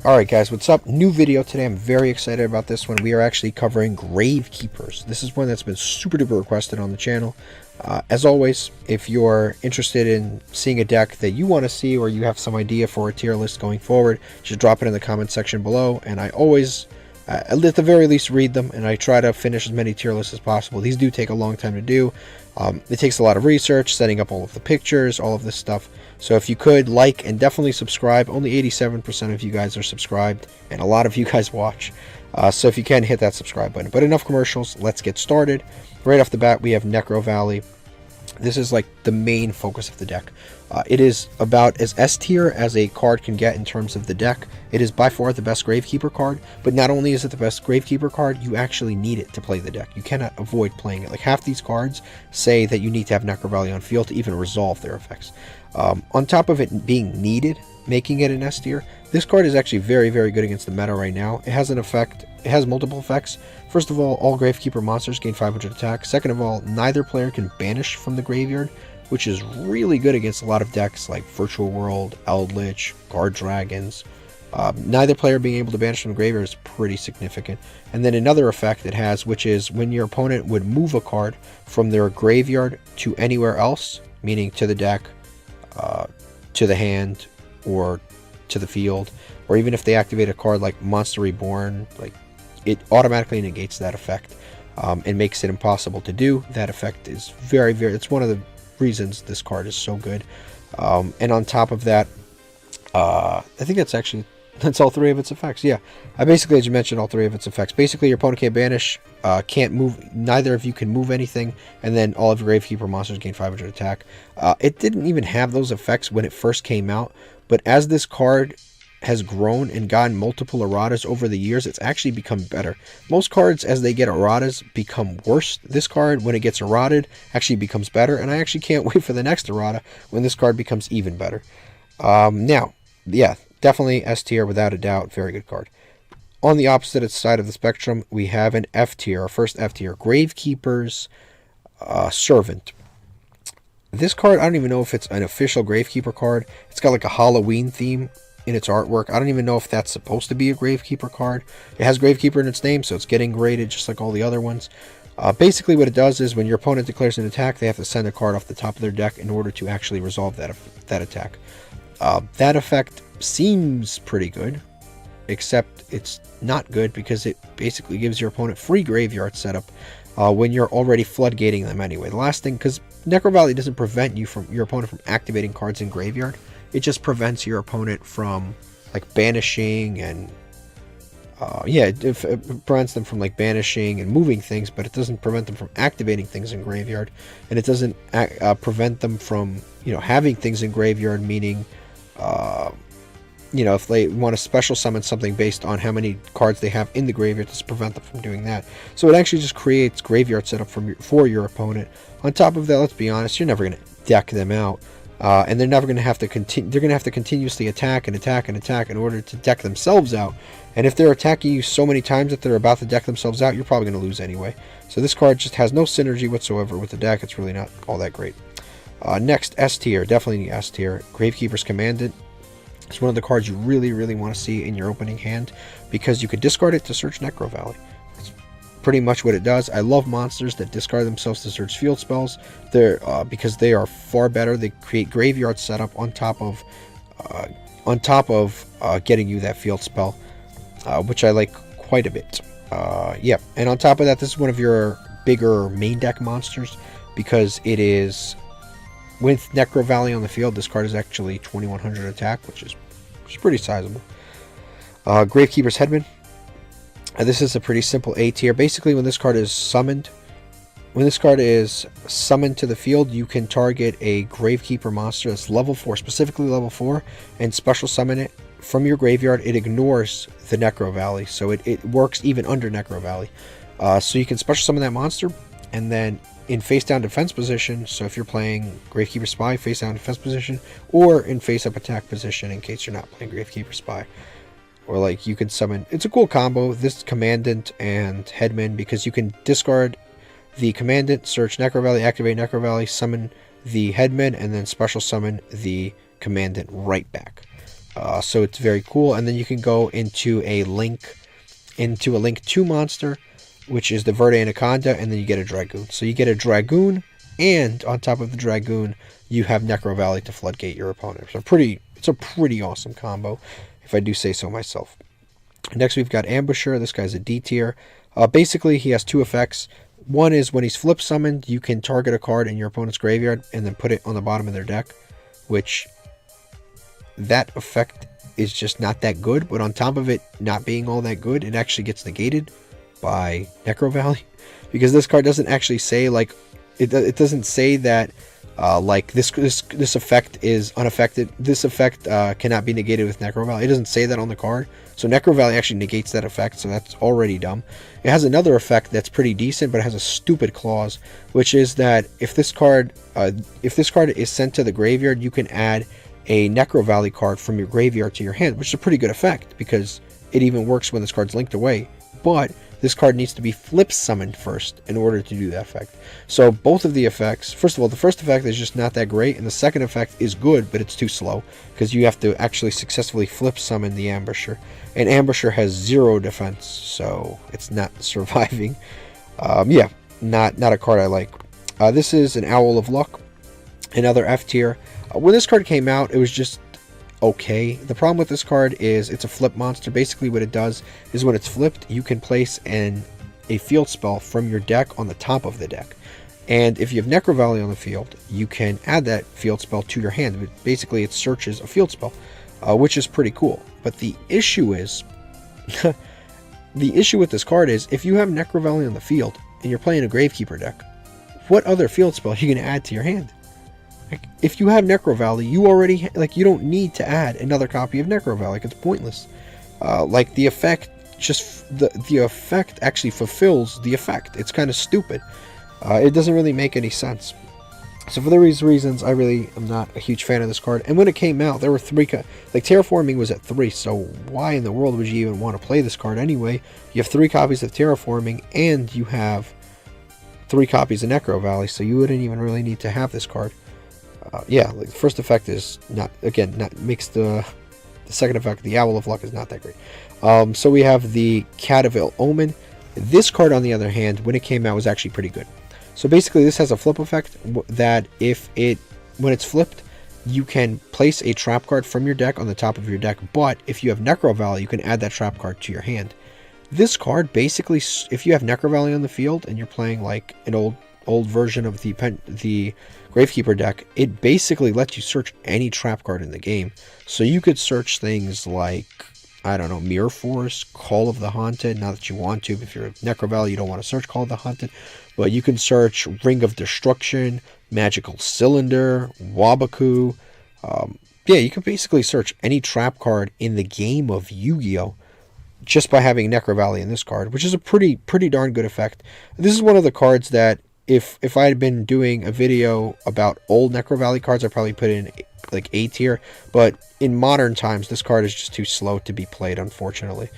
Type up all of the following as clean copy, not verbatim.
Alright guys, what's up? New video today. I'm very excited about this one. We are actually covering Gravekeepers. This is one that's been super duper requested on the channel. As always, if you're interested in seeing a deck that you want to see or you have some idea for a tier list going forward, just drop it in the comment section below, and I always, at the very least, read them, and I try to finish as many tier lists as possible. These do take a long time to do. It takes a lot of research, setting up all of the pictures, all of this stuff. So if you could like and definitely subscribe, only 87% of you guys are subscribed, and a lot of you guys watch. So if you can, hit that subscribe button. But enough commercials, let's get started. Right off the bat, we have Necro Valley. This is like the main focus of the deck. It is about as S tier as a card can get in terms of the deck. It is by far the best Gravekeeper card, but not only is it the best Gravekeeper card, you actually need it to play the deck. You cannot avoid playing it. Like half these cards say that you need to have Necro Valley on field to even resolve their effects. On top of it being needed, making it an S tier, this card is actually very, very good against the meta right now. It has an effect, it has multiple effects. First of all Gravekeeper monsters gain 500 attack. Second of all, neither player can banish from the graveyard, which is really good against a lot of decks like Virtual World, Eldritch, Guard Dragons. Neither player being able to banish from the graveyard is pretty significant. And then another effect it has, which is when your opponent would move a card from their graveyard to anywhere else, meaning to the deck, to the hand, or to the field, or even if they activate a card like Monster Reborn, like it automatically negates that effect and makes it impossible to do. That effect is very, very, it's one of the reasons this card is so good. And on top of that, I think that's all three of its effects. Yeah, I basically, as you mentioned, all three of its effects. Basically, your opponent can't banish, can't move, neither of you can move anything, and then all of your Gravekeeper monsters gain 500 attack. It didn't even have those effects when it first came out, but as this card has grown and gotten multiple erratas over the years, it's actually become better. Most cards, as they get erratas, become worse. This card, when it gets errated, actually becomes better, and I actually can't wait for the next errata when this card becomes even better. Now, yeah, definitely S tier without a doubt. Very good card. On the opposite side of the spectrum, we have an F tier, our first F tier, Gravekeeper's Servant. This card, I don't even know if it's an official Gravekeeper card. It's got like a Halloween theme in its artwork. I don't even know if that's supposed to be a Gravekeeper card. It has Gravekeeper in its name, so it's getting graded just like all the other ones. Basically what it does is when your opponent declares an attack, they have to send a card off the top of their deck in order to actually resolve that attack. That effect seems pretty good, except it's not good because it basically gives your opponent free graveyard setup when you're already floodgating them anyway. The last thing, because Necro Valley doesn't prevent your opponent from activating cards in graveyard, it just prevents your opponent from like banishing and it prevents them from like banishing and moving things, but it doesn't prevent them from activating things in graveyard, and it doesn't prevent them from having things in graveyard, meaning if they want to special summon something based on how many cards they have in the graveyard, to prevent them from doing that. So it actually just creates graveyard setup for your opponent. On top of that, let's be honest, you're never going to deck them out, and they're never going to have to continue. They're going to have to continuously attack and attack and attack in order to deck themselves out. And if they're attacking you so many times that they're about to deck themselves out, you're probably going to lose anyway. So this card just has no synergy whatsoever with the deck. It's really not all that great. Next, S tier, definitely the S tier, Gravekeeper's Commandant. It's one of the cards you really, really want to see in your opening hand because you could discard it to search Necro Valley. That's pretty much what it does. I love monsters that discard themselves to search field spells. They're because they are far better. They create graveyard setup on top of getting you that field spell, which I like quite a bit. Yeah, and on top of that, this is one of your bigger main deck monsters because it is. With Necro Valley on the field, this card is actually 2100 attack, which is pretty sizable. Gravekeeper's Headman. This is a pretty simple A tier. Basically, when this card is summoned to the field, you can target a Gravekeeper monster that's level 4, specifically level 4, and special summon it from your graveyard. It ignores the Necro Valley, so it works even under Necro Valley. So you can special summon that monster, and then in face-down defense position, so if you're playing Gravekeeper Spy, face-down defense position, or in face-up attack position in case you're not playing Gravekeeper Spy. Or like you can summon, it's a cool combo, this Commandant and Headman, because you can discard the Commandant, search Necro Valley, activate Necro Valley, summon the Headman, and then special summon the Commandant right back. So it's very cool. And then you can go into a link 2 monster, which is the Verde Anaconda, and then you get a Dragoon. So you get a Dragoon, and on top of the Dragoon, you have Necro Valley to floodgate your opponent. So it's a pretty awesome combo, if I do say so myself. Next, we've got Ambusher. This guy's a D tier. Basically, he has 2 effects. One is when he's flip summoned, you can target a card in your opponent's graveyard and then put it on the bottom of their deck, which that effect is just not that good. But on top of it not being all that good, it actually gets negated by Necro Valley, because this card doesn't actually say, like, it doesn't say that like this effect is unaffected. This effect cannot be negated with Necro Valley. It doesn't say that on the card. So Necro Valley actually negates that effect, so that's already dumb. It has another effect that's pretty decent, but it has a stupid clause, which is that if this card is sent to the graveyard, you can add a Necro Valley card from your graveyard to your hand, which is a pretty good effect because it even works when this card's linked away. But this card needs to be flip summoned first in order to do that effect. So both of the effects, first of all, the first effect is just not that great, and the second effect is good, but it's too slow because you have to actually successfully flip summon the Ambusher. And Ambusher has 0 defense, so it's not surviving. Yeah, not a card I like. This is an Owl of Luck, another F tier. When this card came out, it was just okay. The problem with this card is it's a flip monster. Basically what it does is when it's flipped, you can place a field spell from your deck on the top of the deck. And if you have Necro Valley on the field, you can add that field spell to your hand. Basically it searches a field spell, which is pretty cool. But the issue is, the issue with this card is if you have Necro Valley on the field and you're playing a Gravekeeper deck, what other field spell are you going to add to your hand? Like, if you have Necro Valley, you already, like, you don't need to add another copy of Necro Valley. Like, it's pointless. Like, the effect the effect actually fulfills the effect. It's kind of stupid. It doesn't really make any sense. So for these reasons, I really am not a huge fan of this card. And when it came out, there were 3, like, Terraforming was at 3, so why in the world would you even want to play this card anyway? You have 3 copies of Terraforming, and you have 3 copies of Necro Valley, so you wouldn't even really need to have this card. Yeah, like, the first effect is makes the second effect, the Owl of Luck, is not that great. So we have the Catavil Omen. This card, on the other hand, when it came out, was actually pretty good. So basically, this has a flip effect that when it's flipped, you can place a trap card from your deck on the top of your deck. But if you have Necro Valley, you can add that trap card to your hand. This card basically, if you have Necro Valley on the field and you're playing like an old version of the Gravekeeper deck, it basically lets you search any trap card in the game. So you could search things like, I don't know, Mirror Force, Call of the Haunted. Not that you want to, if you're a Necro Valley, you don't want to search Call of the Haunted. But you can search Ring of Destruction, Magical Cylinder, Wabaku. Yeah, you can basically search any trap card in the game of Yu-Gi-Oh! Just by having Necro Valley in this card, which is a pretty darn good effect. This is one of the cards that, if I had been doing a video about old Necro Valley cards, I'd probably put in like A tier. But in modern times, this card is just too slow to be played, unfortunately.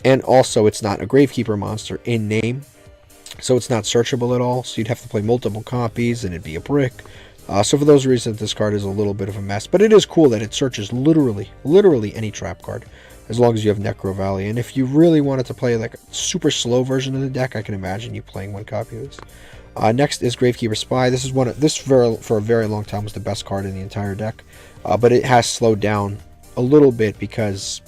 And also, it's not a Gravekeeper monster in name, so it's not searchable at all. So you'd have to play multiple copies, and it'd be a brick. So for those reasons, this card is a little bit of a mess. But it is cool that it searches literally any trap card, as long as you have Necro Valley. And if you really wanted to play like a super slow version of the deck, I can imagine you playing one copy of this. Next is Gravekeeper Spy. This is for a very long time was the best card in the entire deck, but it has slowed down a little bit because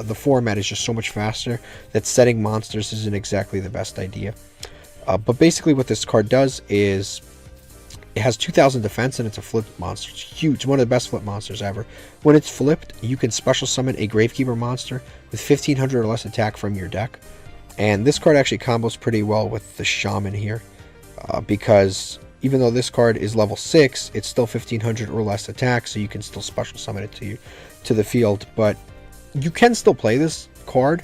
the format is just so much faster that setting monsters isn't exactly the best idea. But basically what this card does is it has 2000 defense, and it's a flip monster. It's huge. One of the best flip monsters ever. When it's flipped, you can special summon a Gravekeeper monster with 1500 or less attack from your deck. And this card actually combos pretty well with the Shaman here. Because even though this card is level 6, it's still 1500 or less attack, so you can still special summon it to the field. But you can still play this card,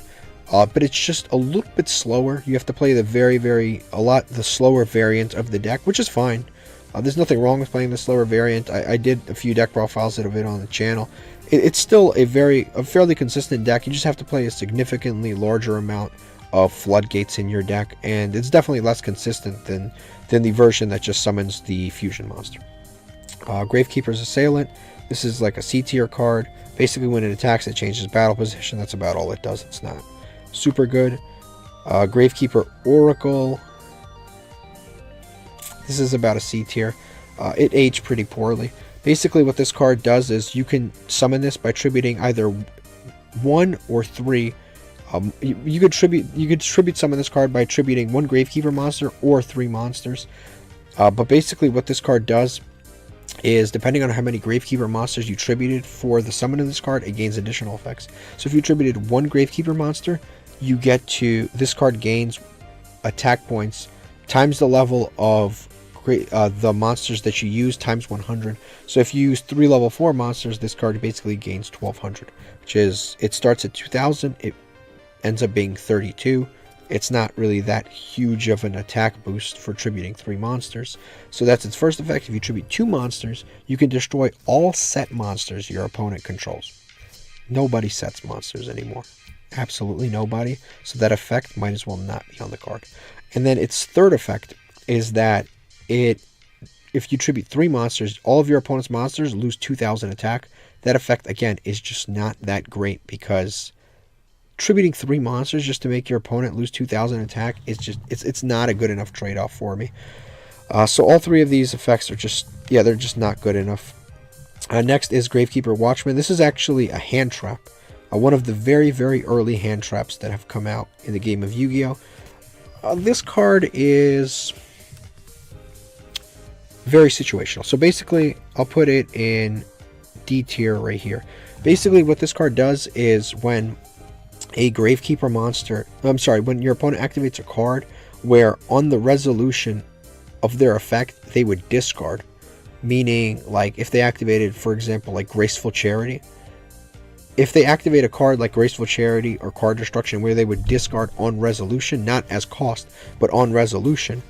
but it's just a little bit slower. You have to play the slower variant of the deck, which is fine. There's nothing wrong with playing the slower variant. I did a few deck profiles of it on the channel. It's still a fairly consistent deck. You just have to play a significantly larger amount of floodgates in your deck, and it's definitely less consistent than the version that just summons the fusion monster. Gravekeeper's Assailant. This is like a C tier card. Basically, when it attacks, it changes battle position. That's about all it does. It's not super good. Gravekeeper Oracle. This is about a C tier. It aged pretty poorly. Basically, what this card does is you can summon this by tributing either 1 or 3. You could tribute summon this card by tributing 1 Gravekeeper monster or 3 monsters. But basically, what this card does is, depending on how many Gravekeeper monsters you tributed for the summon of this card, it gains additional effects. So if you tributed 1 Gravekeeper monster, you get to, this card gains attack points times the level of the monsters that you use times 100. So if you use 3 level 4 monsters, this card basically gains 1200, which is, it starts at 2000, it ends up being 32. It's not really that huge of an attack boost for tributing 3 monsters. So that's its first effect. If you tribute 2 monsters, you can destroy all set monsters your opponent controls. Nobody sets monsters anymore. Absolutely nobody. So that effect might as well not be on the card. And then its third effect is that if you tribute 3 monsters, all of your opponent's monsters lose 2000 attack. That effect, again, is just not that great, because tributing 3 monsters just to make your opponent lose 2000 attack is just, it's not a good enough trade-off for me. So all 3 of these effects are just, yeah, they're just not good enough. Next is Gravekeeper Watchman. This is actually a hand trap. One of the very, very early hand traps that have come out in the game of Yu-Gi-Oh! This card is very situational. So basically, I'll put it in D tier right here. Basically, what this card does is, when a Gravekeeper monster, when your opponent activates a card where on the resolution of their effect they would discard, meaning, like, if they activated, for example, like Graceful Charity, if they activate a card like Graceful Charity or Card Destruction where they would discard on resolution, not as cost, but on resolution,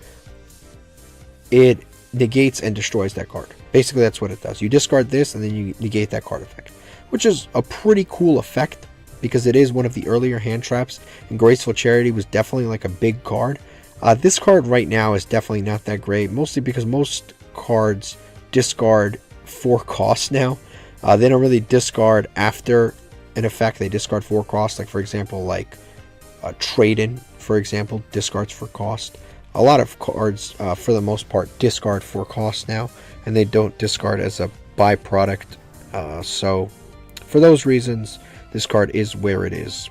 it negates and destroys that card. Basically, that's what it does. You discard this and then you negate that card effect, which is a pretty cool effect, because it is one of the earlier hand traps, and Graceful Charity was definitely like a big card. This card right now is definitely not that great, mostly because most cards discard for cost now. They don't really discard after an effect, they discard for cost. Like, for example, like Trade-In, for example, discards for cost. A lot of cards, for the most part, discard for cost now, and they don't discard as a byproduct. So for those reasons, this card is where it is.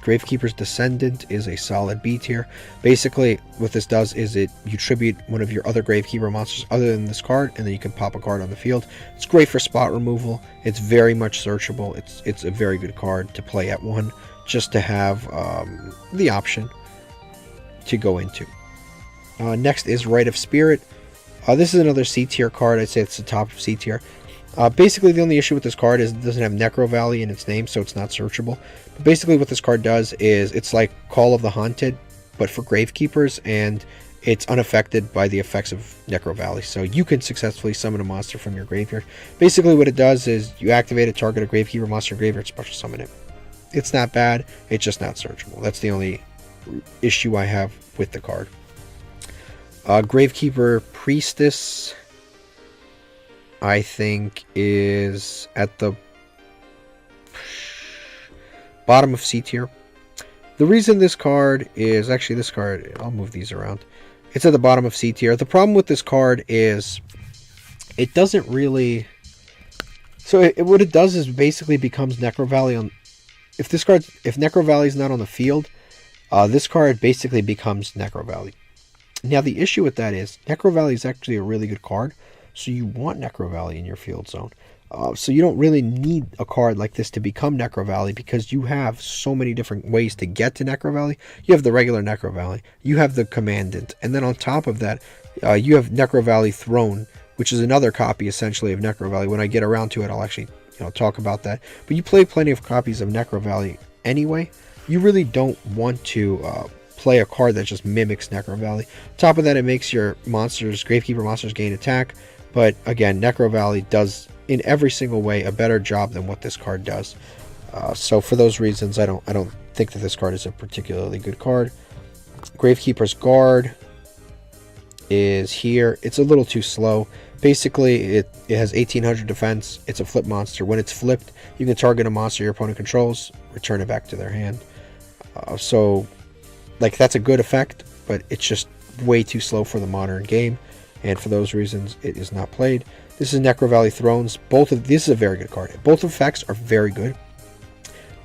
Gravekeeper's Descendant is a solid B tier. Basically, what this does is you tribute one of your other Gravekeeper monsters other than this card, and then you can pop a card on the field. It's great for spot removal. It's very much searchable. It's a very good card to play at 1, just to have the option to go into. Next is Rite of Spirit. This is another C tier card. I'd say it's the top of C tier. Basically, the only issue with this card is it doesn't have Necro Valley in its name, so it's not searchable. But basically, what this card does is it's like Call of the Haunted, but for Gravekeepers, and it's unaffected by the effects of Necro Valley. So you can successfully summon a monster from your graveyard. Basically, what it does is you activate a target a Gravekeeper monster graveyard, special summon it. It's not bad, it's just not searchable. That's the only issue I have with the card. Gravekeeper Priestess, I think, is at the bottom of C tier. The reason this card is, actually this card, I'll move these around. It's at the bottom of C tier. The problem with this card is it doesn't really, so what it does is basically becomes Necro Valley on, if Necro Valley is not on the field, this card basically becomes Necro Valley. Now the issue with that is Necro Valley is actually a really good card, so you want Necro Valley in your field zone. So you don't really need a card like this to become Necro Valley, because you have so many different ways to get to Necro Valley. You have the regular Necro Valley, you have the Commandant, and then on top of that, you have Necro Valley Throne, which is another copy essentially of Necro Valley. When I get around to it, I'll actually talk about that. But you play plenty of copies of Necro Valley anyway. You really don't want to play a card that just mimics Necro Valley. On top of that, it makes your monsters, Gravekeeper monsters, gain attack. But again, Necro Valley does in every single way a better job than what this card does. So for those reasons, I don't think that this card is a particularly good card. Gravekeeper's Guard is here. It's a little too slow. Basically, it has 1800 defense. It's a flip monster. When it's flipped, you can target a monster your opponent controls, return it back to their hand. So, like, that's a good effect, but it's just way too slow for the modern game, and for those reasons, it is not played. This is Necro Valley Thrones. This is a very good card. Both effects are very good.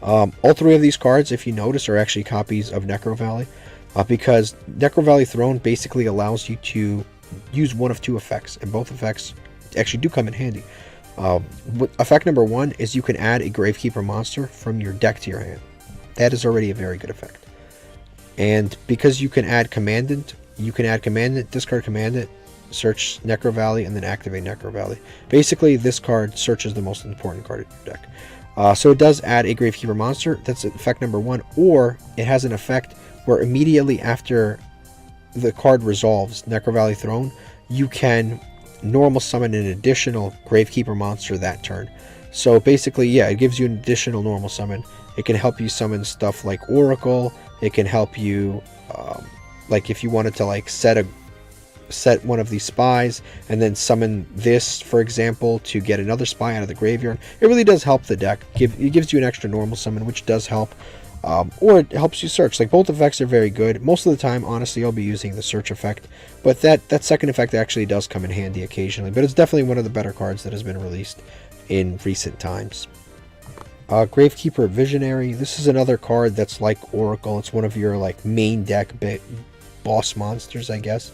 All three of these cards, if you notice, are actually copies of Necro Valley, because Necro Valley Throne basically allows you to use one of two effects, and both effects actually do come in handy. Effect number one is you can add a Gravekeeper monster from your deck to your hand. That is already a very good effect. And because you can add Commandant, discard Commandant, search Necro Valley, and then activate Necro Valley. Basically, this card searches the most important card in your deck. So it does add a Gravekeeper monster. That's effect number one. Or it has an effect where immediately after the card resolves Necro Valley Throne, you can normal summon an additional Gravekeeper monster that turn. So basically, yeah, it gives you an additional normal summon. It can help you summon stuff like Oracle. It can help you, like if you wanted to like set one of these spies and then summon this, for example, to get another spy out of the graveyard. It really does help the deck. It gives you an extra normal summon, which does help. Or it helps you search. Like, both effects are very good. Most of the time, honestly, I'll be using the search effect, but that second effect actually does come in handy occasionally. But it's definitely one of the better cards that has been released in recent times. Gravekeeper Visionary. This is another card that's like Oracle. It's one of your like main deck boss monsters, I guess.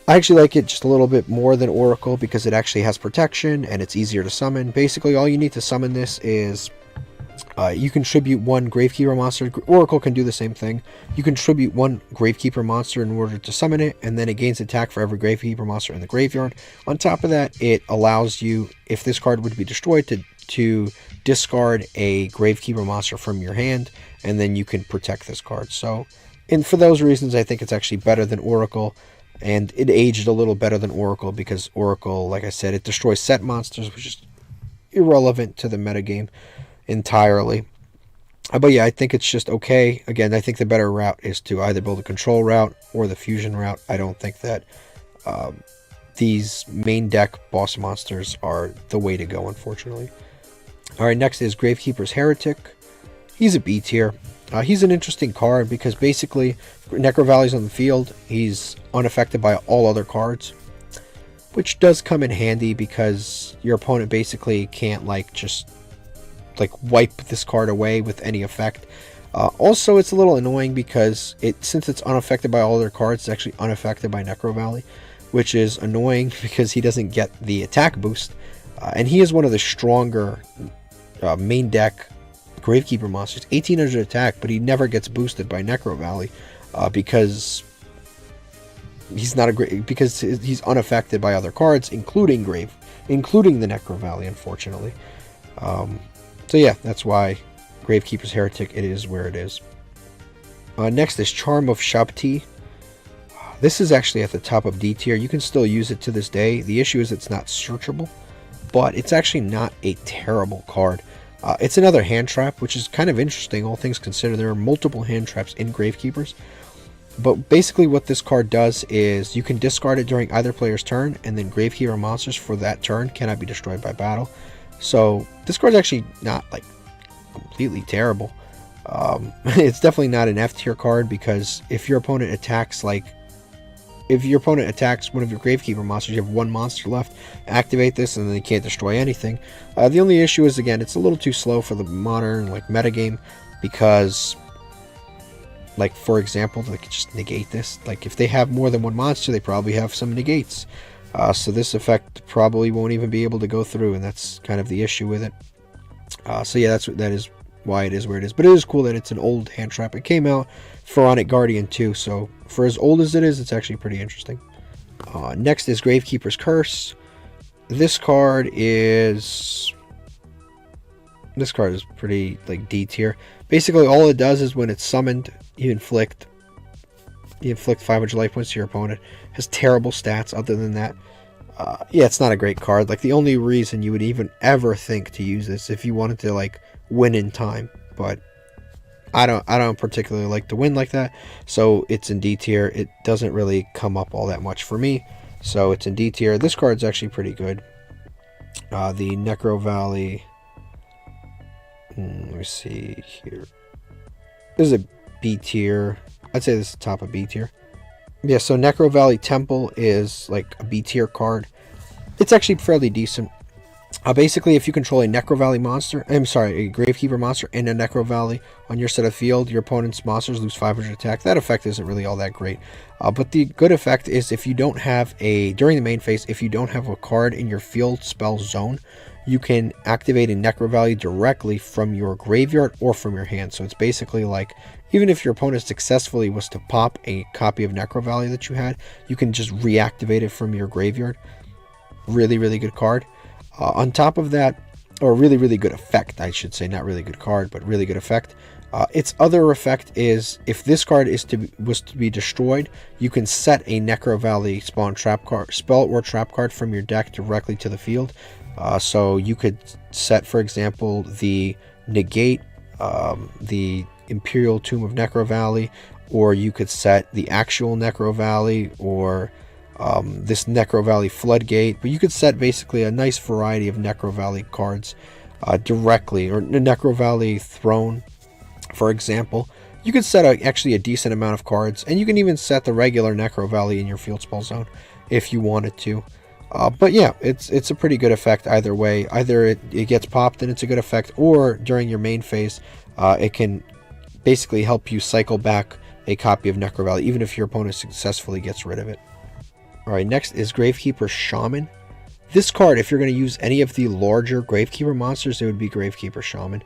I actually like it just a little bit more than Oracle because it actually has protection and it's easier to summon. Basically, all you need to summon this is you contribute one Gravekeeper monster. Oracle can do the same thing. You contribute one Gravekeeper monster in order to summon it, and then it gains attack for every Gravekeeper monster in the graveyard. On top of that, it allows you, if this card would be destroyed, to discard a Gravekeeper monster from your hand, and then you can protect this card. So, and for those reasons, I think it's actually better than Oracle, and it aged a little better than Oracle because Oracle, like I said, it destroys set monsters, which is irrelevant to the metagame entirely. But yeah, I think it's just okay. Again, I think the better route is to either build a control route or the fusion route. I don't think that these main deck boss monsters are the way to go, unfortunately. Alright, next is Gravekeeper's Heretic. He's a B tier. He's an interesting card because basically Necro Valley's on the field. He's unaffected by all other cards, which does come in handy because your opponent basically can't just wipe this card away with any effect. Also, it's a little annoying because since it's unaffected by all other cards, it's actually unaffected by Necro Valley, which is annoying because he doesn't get the attack boost. And he is one of the stronger main deck Gravekeeper monsters. 1800 attack, but he never gets boosted by Necro Valley because he's unaffected by other cards, including the Necro Valley, unfortunately. So yeah, that's why Gravekeeper's Heretic, it is where it is. Next is Charm of Shabti. This is actually at the top of D tier. You can still use it to this day. The issue is it's not searchable, but it's actually not a terrible card. It's another hand trap, which is kind of interesting, all things considered. There are multiple hand traps in Gravekeepers. But basically what this card does is you can discard it during either player's turn, and then Gravekeeper monsters for that turn cannot be destroyed by battle. So this card's actually not completely terrible. It's definitely not an F tier card because if your opponent attacks one of your Gravekeeper monsters, you have one monster left, activate this and then they can't destroy anything. The only issue is, again, it's a little too slow for the modern metagame because, for example, they could just negate this. If they have more than one monster, they probably have some negates. So this effect probably won't even be able to go through, and that's kind of the issue with it. So yeah, that is why it is where it is. But it is cool that it's an old hand trap. It came out Pharaonic Guardian too, so for as old as it is, it's actually pretty interesting. Next is Gravekeeper's Curse. This card is pretty D tier. Basically, all it does is when it's summoned, you inflict 500 life points to your opponent. It has terrible stats other than that. Yeah, it's not a great card. The only reason you would even ever think to use this if you wanted to win in time, but I don't particularly like to win like that, so it's in D tier. It doesn't really come up all that much for me. So it's in D tier. This card's actually pretty good. The Necro Valley. Let me see here. This is a B tier. I'd say this is the top of B tier. Yeah, so Necro Valley Temple is like a B tier card. It's actually fairly decent. Basically, if you control a Necro Valley monster, a Gravekeeper monster and a Necro Valley on your set of field, your opponent's monsters lose 500 attack. That effect isn't really all that great. But the good effect is if you don't have during the main phase, if you don't have a card in your field spell zone, you can activate a Necro Valley directly from your graveyard or from your hand. So it's basically like, even if your opponent successfully was to pop a copy of Necro Valley that you had, you can just reactivate it from your graveyard. Really, really good card. On top of that, or really, really good effect, I should say, not really good card, but really good effect. Its other effect is if this card was to be destroyed, you can set a Necro Valley spell or trap card from your deck directly to the field. So you could set, for example, the negate, the Imperial Tomb of Necro Valley, or you could set the actual Necro Valley, or this Necro Valley Floodgate. But you could set basically a nice variety of Necro Valley cards directly, or Necro Valley Throne, for example. You could set actually a decent amount of cards, and you can even set the regular Necro Valley in your field spell zone if you wanted to. But yeah, it's a pretty good effect either way. Either it gets popped and it's a good effect, or during your main phase, it can basically help you cycle back a copy of Necro Valley, even if your opponent successfully gets rid of it. Alright, next is Gravekeeper Shaman. This card, if you're going to use any of the larger Gravekeeper monsters, it would be Gravekeeper Shaman.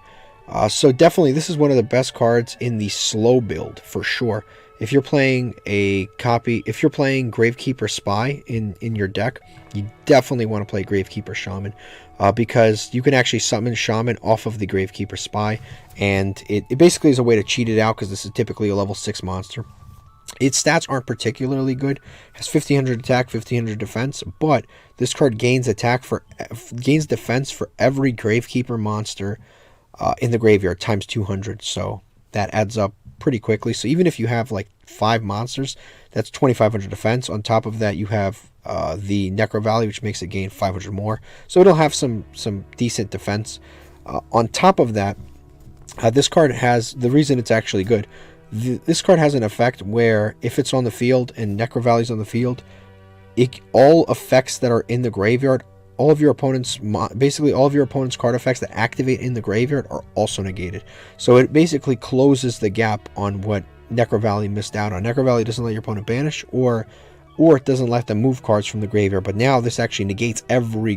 So definitely, this is one of the best cards in the slow build, for sure. If you're playing if you're playing Gravekeeper Spy in your deck, you definitely want to play Gravekeeper Shaman, because you can actually summon Shaman off of the Gravekeeper Spy, and it basically is a way to cheat it out, because this is typically a level 6 monster. Its stats aren't particularly good. It has 1500 attack, 1500 defense, but this card gains defense for every Gravekeeper monster in the graveyard times 200. So that adds up pretty quickly. So even if you have like 5 monsters, that's 2500 defense. On top of that, you have the Necro Valley, which makes it gain 500 more. So it'll have some decent defense. On top of that, this card has, the reason it's actually good, this card has an effect where if it's on the field and Necro Valley's on the field, all effects that are in the graveyard, all of your opponent's card effects that activate in the graveyard are also negated. So it basically closes the gap on what Necro Valley missed out on. Necro Valley doesn't let your opponent banish, or it doesn't let them move cards from the graveyard, but now this actually negates every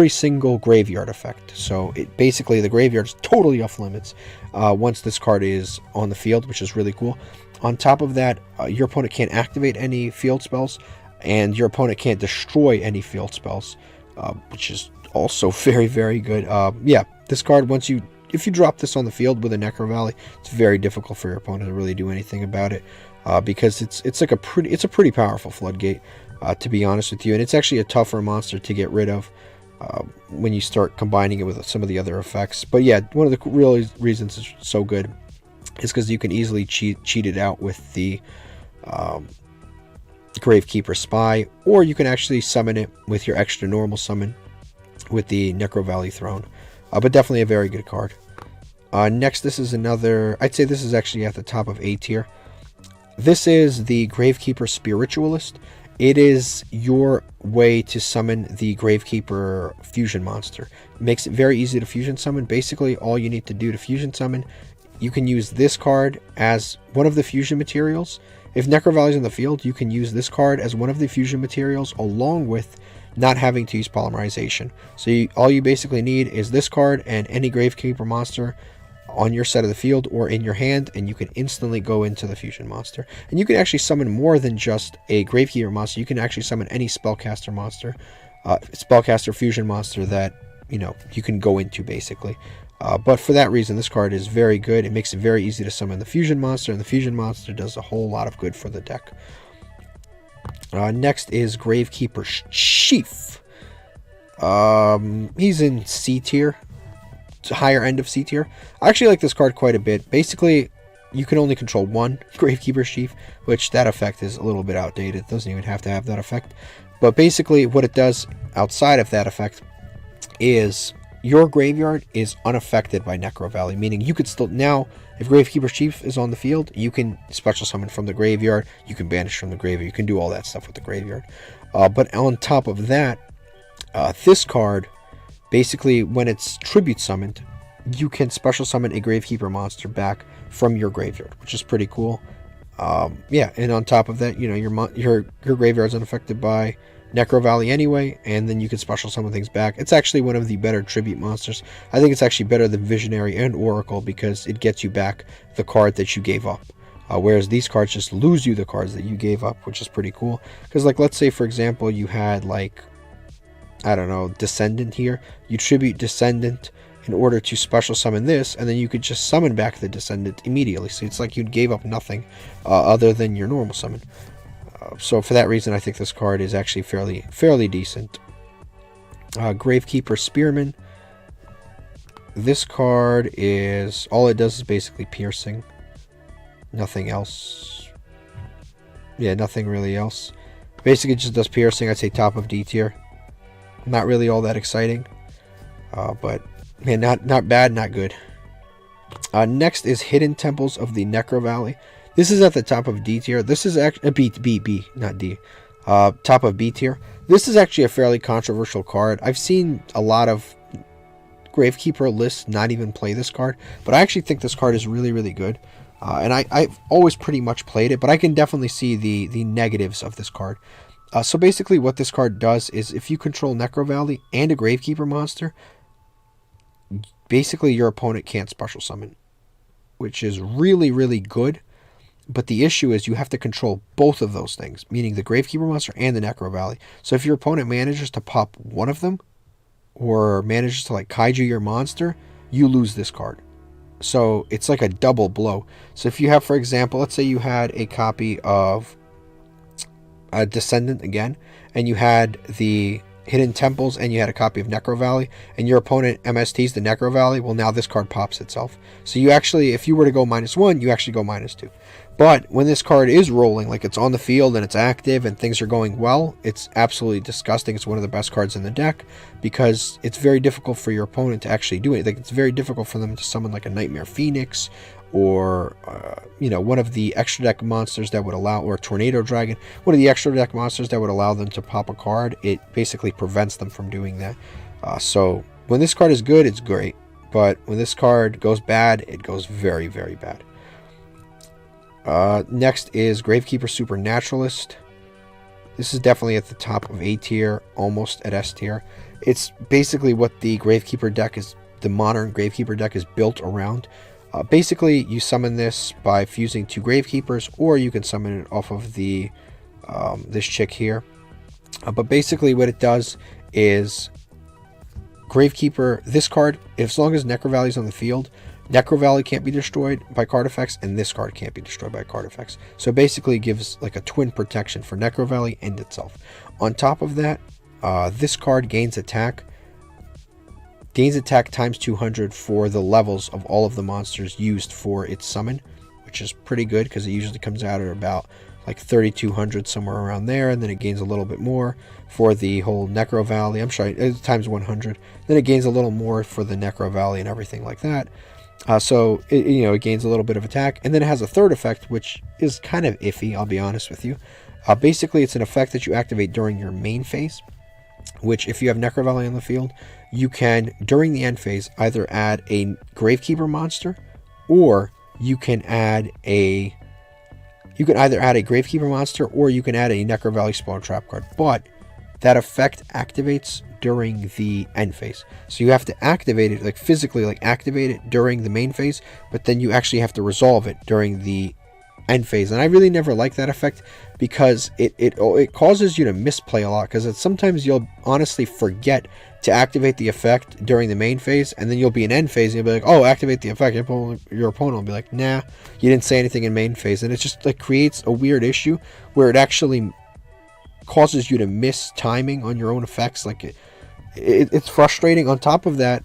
single graveyard effect. So basically the graveyard is totally off limits once this card is on the field, which is really cool. On top of that, your opponent can't activate any field spells, and your opponent can't destroy any field spells, which is also very, very good. Yeah, this card, if you drop this on the field with a Necro Valley, it's very difficult for your opponent to really do anything about it, because it's a pretty powerful floodgate, to be honest with you, and it's actually a tougher monster to get rid of when you start combining it with some of the other effects. But yeah, one of the real reasons it's so good is because you can easily cheat it out with the Gravekeeper Spy, or you can actually summon it with your extra normal summon with the Necro Valley Throne. But definitely a very good card. Next, this is another, I'd say this is actually at the top of A tier. This is the Gravekeeper Spiritualist. It is your way to summon the Gravekeeper fusion monster. It makes it very easy to fusion summon. Basically, all you need to do to fusion summon, you can use this card as one of the fusion materials. If Necro Valley's in the field, you can use this card as one of the fusion materials, along with not having to use polymerization. So all you basically need is this card and any Gravekeeper monster on your set of the field or in your hand, and you can instantly go into the fusion monster. And you can actually summon more than just a Gravekeeper monster. You can actually summon any spellcaster monster, spellcaster fusion monster that you can go into, basically. But for that reason, this card is very good. It makes it very easy to summon the fusion monster, and the fusion monster does a whole lot of good for the deck. Next is Gravekeeper Chief. He's in C tier. Higher end of C tier. I actually like this card quite a bit. Basically, you can only control one Gravekeeper's Chief, which that effect is a little bit outdated. It doesn't even have to have that effect. But basically what it does outside of that effect is your graveyard is unaffected by Necro Valley, meaning you could still, now, if Gravekeeper Chief is on the field, you can special summon from the graveyard, you can banish from the graveyard, you can do all that stuff with the graveyard. But on top of that, this card, basically, when it's tribute summoned, you can special summon a Gravekeeper monster back from your graveyard, which is pretty cool. Yeah, and on top of that, you know, your graveyard's unaffected by Necro Valley anyway, and then you can special summon things back. It's actually one of the better tribute monsters. I think it's actually better than Visionary and Oracle because it gets you back the card that you gave up. Whereas these cards just lose you the cards that you gave up, which is pretty cool. Because, like, let's say, for example, you had, like, I don't know, Descendant here. You tribute Descendant in order to special summon this, and then you could just summon back the Descendant immediately. So it's like you gave up nothing other than your normal summon. So for that reason, I think this card is actually fairly decent. Gravekeeper Spearman. This card is, all it does is basically piercing. Nothing else. Yeah, nothing really else. Basically just does piercing. I'd say top of D tier. Not really all that exciting. But man, not bad, not good. Next is Hidden Temples of the Necro Valley. This is at the top of D tier. This is actually B, not D. Top of B tier. This is actually a fairly controversial card. I've seen a lot of Gravekeeper lists not even play this card, but I actually think this card is really good. And I've always pretty much played it, but I can definitely see the negatives of this card. So basically what this card does is if you control Necro Valley and a Gravekeeper monster, basically your opponent can't special summon, which is really good. But the issue is you have to control both of those things, meaning the Gravekeeper monster and the Necro Valley. So if your opponent manages to pop one of them, or manages to like kaiju your monster, you lose this card. So it's like a double blow. So if you have, for example, let's say you had a copy of a Descendant again, and you had the Hidden Temples, and you had a copy of Necro Valley, and your opponent MSTs the Necro Valley, well, now this card pops itself. So you actually, if you were to go -1, you actually go -2. But when this card is rolling, like it's on the field and it's active and things are going well, it's absolutely disgusting. It's one of the best cards in the deck because it's very difficult for your opponent to actually do it. Like, it's very difficult for them to summon like a Nightmare Phoenix or, you know, one of the extra deck monsters that would allow, or Tornado Dragon, one of the extra deck monsters that would allow them to pop a card. It basically prevents them from doing that. So when this card is good, it's great. But when this card goes bad, it goes very bad. Next is Gravekeeper Supernaturalist. This is definitely at the top of A tier, almost at S tier. It's basically what the Gravekeeper deck is, the modern Gravekeeper deck is built around. Basically, you summon this by fusing 2 Gravekeepers, or you can summon it off of the this chick here. But basically what it does is Gravekeeper, this card, as long as Necro Valley is on the field, Necro Valley can't be destroyed by card effects, and this card can't be destroyed by card effects. So basically it gives like a twin protection for Necro Valley and itself. On top of that, this card gains attack times 200 for the levels of all of the monsters used for its summon, which is pretty good because it usually comes out at about like 3,200, somewhere around there, and then it gains a little bit more for the whole Necro Valley. I'm sorry, times 100. Then it gains a little more for the Necro Valley and everything like that. So it gains a little bit of attack, and then it has a third effect, which is kind of iffy, I'll be honest with you. Basically, it's an effect that you activate during your main phase, which if you have Necro Valley on the field, you can, during the end phase, either add a Gravekeeper monster, or you can add a... You can either add a Gravekeeper monster, or you can add a Necro Valley Spawn Trap card. But that effect activates during the end phase. So you have to activate it, like physically, like activate it during the main phase, but then you actually have to resolve it during the end phase. And I really never like that effect because it causes you to misplay a lot, because sometimes you'll honestly forget to activate the effect during the main phase, and then you'll be in end phase and you'll be like, oh, activate the effect. Your opponent will be like, nah, you didn't say anything in main phase. And it just like creates a weird issue where it actually causes you to miss timing on your own effects. Like it's frustrating. On top of that,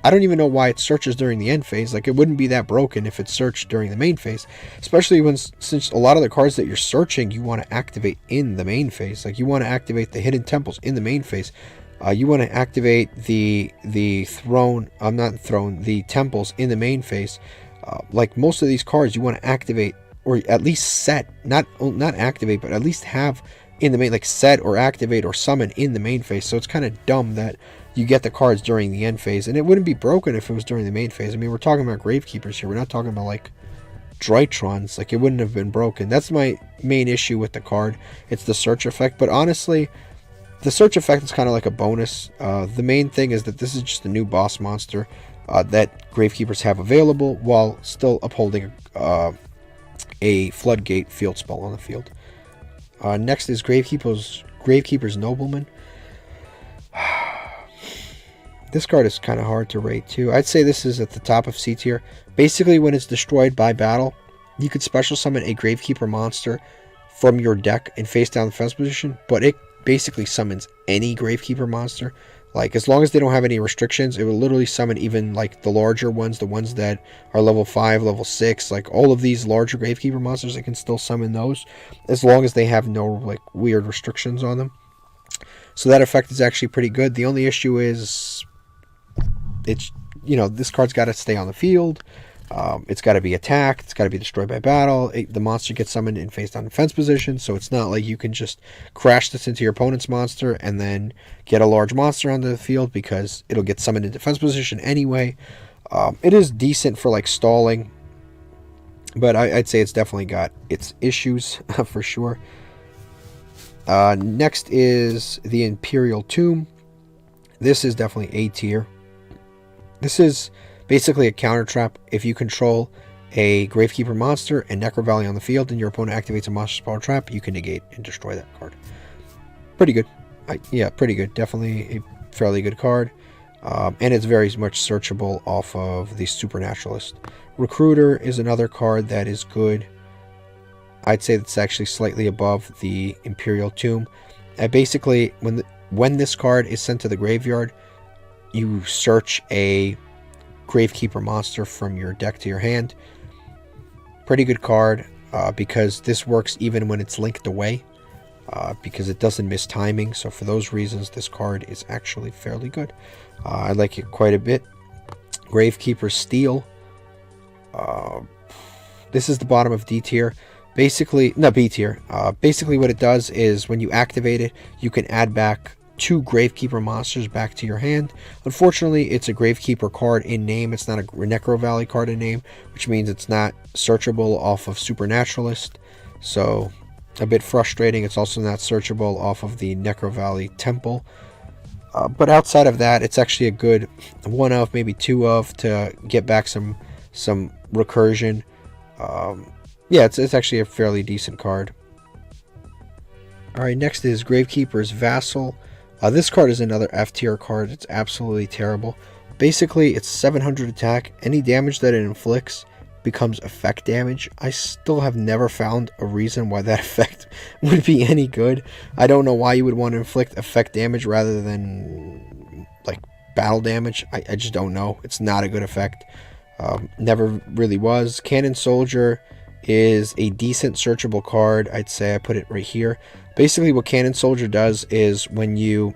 I don't even know why it searches during the end phase. Like, it wouldn't be that broken if it searched during the main phase, especially since a lot of the cards that you're searching you want to activate in the main phase. Like, you want to activate the hidden temples in the main phase. You want to activate the temples in the main phase. Like, most of these cards you want to activate, or at least set, not activate, but at least have in the main, like set or activate or summon in the main phase. So it's kind of dumb that you get the cards during the end phase, and it wouldn't be broken if it was during the main phase. I mean, we're talking about Gravekeepers here. We're not talking about like Drytrons. Like, it wouldn't have been broken. That's my main issue with the card. It's the search effect, but honestly, the search effect is kind of like a bonus. The main thing is that this is just a new boss monster that Gravekeepers have available while still upholding a floodgate field spell on the field. Next is Gravekeeper's Nobleman. This card is kind of hard to rate too. I'd say this is at the top of C tier. Basically, when it's destroyed by battle, you could special summon a Gravekeeper monster from your deck in face down defense position, but it basically summons any Gravekeeper monster. Like, as long as they don't have any restrictions, it will literally summon even like the larger ones, the ones that are level 5, level 6, like all of these larger Gravekeeper monsters. It can still summon those as long as they have no like weird restrictions on them. So that effect is actually pretty good. The only issue is it's, you know, this card's got to stay on the field. It's got to be attacked. It's got to be destroyed by battle. The monster gets summoned in face down defense position, so it's not like you can just crash this into your opponent's monster and then get a large monster onto the field, because it'll get summoned in defense position anyway. It is decent for like stalling, but I'd say it's definitely got its issues for sure. Next is the Imperial Tomb. This is definitely A tier. This is basically a counter trap. If you control a Gravekeeper monster and Necro Valley on the field and your opponent activates a monster power trap, you can negate and destroy that card. Pretty good. Yeah, pretty good. Definitely a fairly good card. And it's very much searchable off of the Supernaturalist. Recruiter is another card that is good. I'd say that's actually slightly above the Imperial Tomb. Basically, when this card is sent to the graveyard, you search a Gravekeeper monster from your deck to your hand. Pretty good card, because this works even when it's linked away, because it doesn't miss timing. So for those reasons, this card is actually fairly good. I like it quite a bit. Gravekeeper Steel. This is the bottom of D tier. Basically, no, B tier. Basically what it does is when you activate it, you can add back 2 Gravekeeper monsters back to your hand. Unfortunately, it's a Gravekeeper card in name. It's not a Necro Valley card in name, which means it's not searchable off of Supernaturalist. So, a bit frustrating. It's also not searchable off of the Necro Valley Temple. But outside of that, it's actually a good 1 of, maybe 2 of, to get back some recursion. Yeah, it's actually a fairly decent card. Alright, next is Gravekeeper's Vassal. This card is another F tier card. It's absolutely terrible. Basically, it's 700 attack. Any damage that it inflicts becomes effect damage. I still have never found a reason why that effect would be any good. I don't know why you would want to inflict effect damage rather than like battle damage. I just don't know. It's not a good effect. Never really was. Canon Soldier is a decent searchable card. I'd say I put it right here. Basically what Canon Soldier does is when you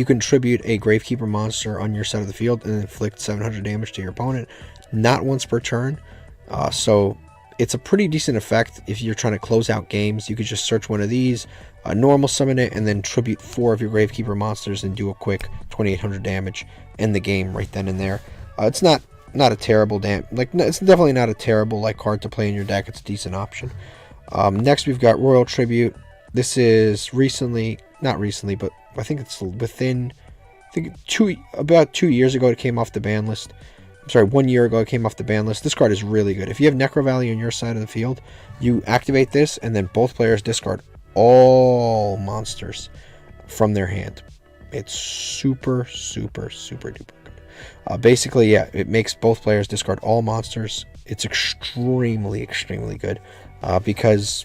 contribute a Gravekeeper monster on your side of the field and inflict 700 damage to your opponent, not once per turn. So it's a pretty decent effect if you're trying to close out games. You could just search one of these, normal summon it, and then tribute 4 of your Gravekeeper monsters and do a quick 2800 damage, end the game right then and there. It's not a terrible it's definitely not a terrible like card to play in your deck. It's a decent option. Next we've got Royal Tribute. This is not recently, but I think it's within, about 2 years ago it came off the ban list. I'm sorry, 1 year ago it came off the ban list. This card is really good. If you have Necro Valley on your side of the field, you activate this and then both players discard all monsters from their hand. It's super duper good. Basically, yeah, it makes both players discard all monsters. It's extremely good, because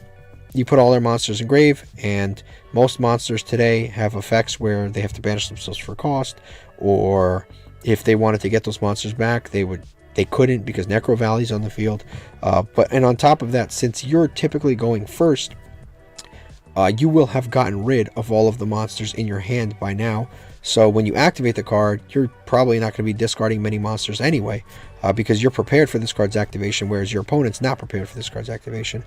you put all their monsters in grave, and most monsters today have effects where they have to banish themselves for cost, or if they wanted to get those monsters back, they couldn't because Necro Valley's on the field. And on top of that, since you're typically going first, you will have gotten rid of all of the monsters in your hand by now. So when you activate the card, you're probably not going to be discarding many monsters anyway, because you're prepared for this card's activation, whereas your opponent's not prepared for this card's activation.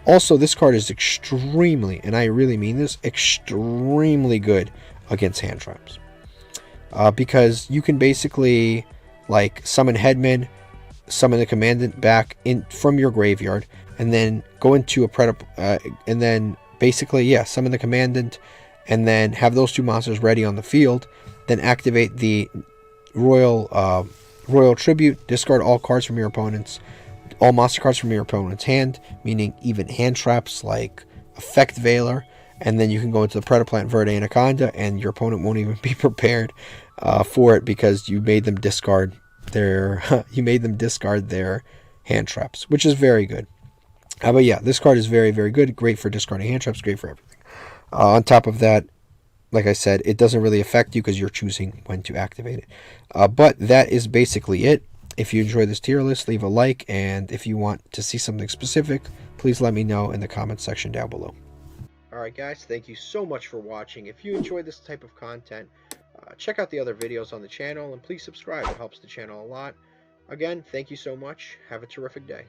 Also, this card is extremely, and I really mean this, extremely good against hand traps. Because you can basically like summon Headman, summon the Commandant back in from your graveyard, and then go into a and then basically, yeah, summon the Commandant, and then have those two monsters ready on the field. Then activate the Royal Tribute, discard all cards from your opponent's, all monster cards from your opponent's hand, meaning even hand traps like Effect Veiler, and then you can go into the Predaplant Verde Anaconda, and your opponent won't even be prepared for it because you made them discard their hand traps, which is very good. But yeah, this card is very, very good. Great for discarding hand traps. Great for everything. On top of that, like I said, it doesn't really affect you because you're choosing when to activate it. But that is basically it. If you enjoyed this tier list, leave a like, and if you want to see something specific, please let me know in the comments section down below. Alright guys, thank you so much for watching. If you enjoy this type of content, check out the other videos on the channel, and please subscribe. It helps the channel a lot. Again, thank you so much. Have a terrific day.